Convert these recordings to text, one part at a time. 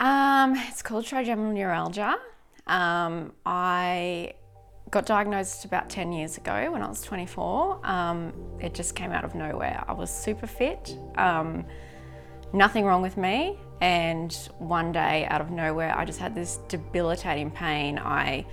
It's called trigeminal neuralgia. I got diagnosed about 10 years ago when I was 24. It just came out of nowhere. I was super fit, nothing wrong with me, and one day out of nowhere I just had this debilitating pain. I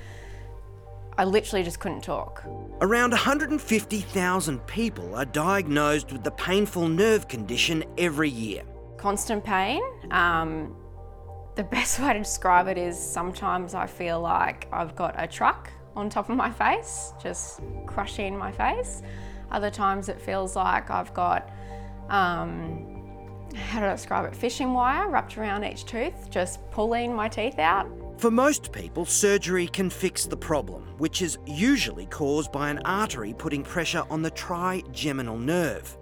literally just couldn't talk. Around 150,000 people are diagnosed with the painful nerve condition every year. Constant pain. The best way to describe it is sometimes I feel like I've got a truck on top of my face, just crushing my face. Other times it feels like I've got, how do I describe it, fishing wire wrapped around each tooth, just pulling my teeth out. For most people, surgery can fix the problem, which is usually caused by an artery putting pressure on the trigeminal nerve.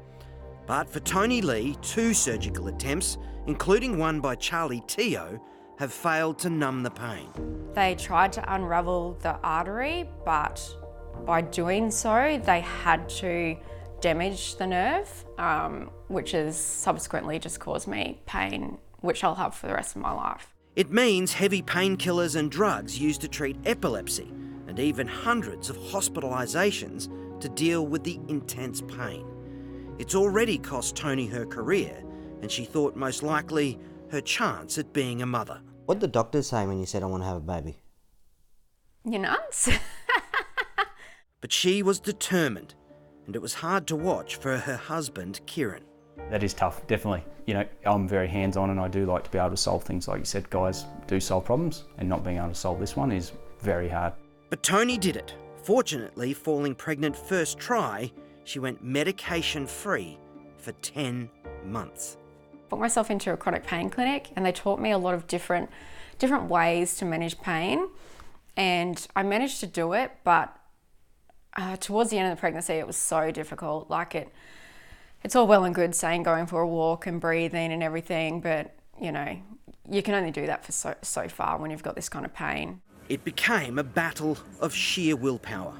But for Tony Lee, 2 surgical attempts, including one by Charlie Teo, have failed to numb the pain. They tried to unravel the artery, but by doing so, they had to damage the nerve, which has subsequently just caused me pain, which I'll have for the rest of my life. It means heavy painkillers and drugs used to treat epilepsy, and even hundreds of hospitalisations to deal with the intense pain. It's already cost Tony her career, and she thought most likely her chance at being a mother. What did the doctors say when you said, I want to have a baby? You're nuts. But she was determined, and it was hard to watch for her husband, Kieran. That is tough, definitely. You know, I'm very hands-on and I do like to be able to solve things. Like you said, guys do solve problems, and not being able to solve this one is very hard. But Tony did it. Fortunately, falling pregnant first try, she went medication-free for 10 months. Put myself into a chronic pain clinic, and they taught me a lot of different ways to manage pain, and I managed to do it, but towards the end of the pregnancy it was so difficult. It's all well and good saying going for a walk and breathing and everything, but you know, you can only do that for so far when you've got this kind of pain. It became a battle of sheer willpower.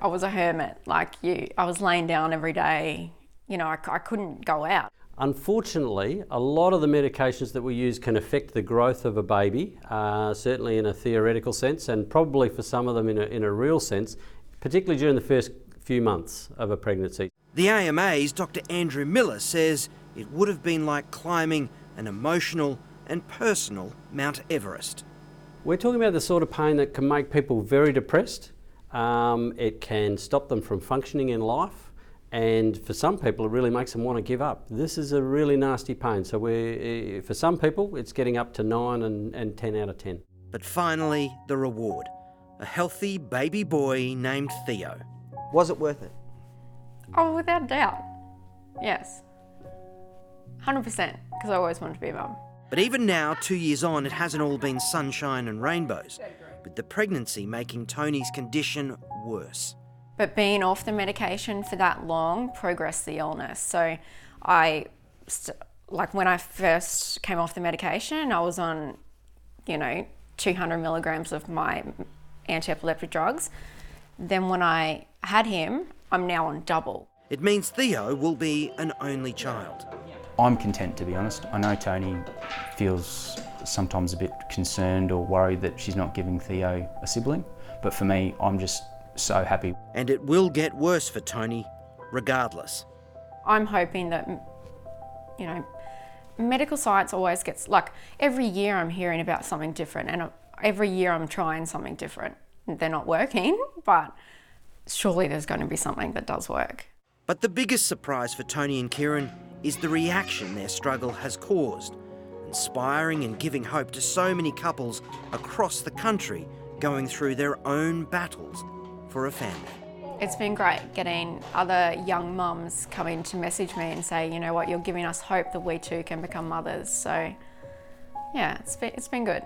I was a hermit, like you. I was laying down every day. You know, I couldn't go out. Unfortunately, a lot of the medications that we use can affect the growth of a baby, certainly in a theoretical sense, and probably for some of them in a real sense, particularly during the first few months of a pregnancy. The AMA's Dr. Andrew Miller says it would have been like climbing an emotional and personal Mount Everest. We're talking about the sort of pain that can make people very depressed. It can stop them from functioning in life. And for some people, it really makes them want to give up. This is a really nasty pain. So for some people, it's getting up to 9 and 10 out of 10. But finally, the reward. A healthy baby boy named Theo. Was it worth it? Oh, without a doubt. Yes. 100%, because I always wanted to be a mum. But even now, 2 years on, it hasn't all been sunshine and rainbows, with the pregnancy making Tony's condition worse. But being off the medication for that long progressed the illness. So when I first came off the medication, I was on, 200 milligrams of my anti-epileptic drugs. Then when I had him, I'm now on double. It means Theo will be an only child. I'm content, to be honest. I know Tony feels sometimes a bit concerned or worried that she's not giving Theo a sibling, but for me, I'm just so happy. And it will get worse for Tony, regardless. I'm hoping that, medical science always gets, every year I'm hearing about something different, and every year I'm trying something different. They're not working, but surely there's going to be something that does work. But the biggest surprise for Tony and Kieran is the reaction their struggle has caused, inspiring and giving hope to so many couples across the country going through their own battles for a family. It's been great getting other young mums coming to message me and say, you know what, you're giving us hope that we too can become mothers. So yeah, it's been good.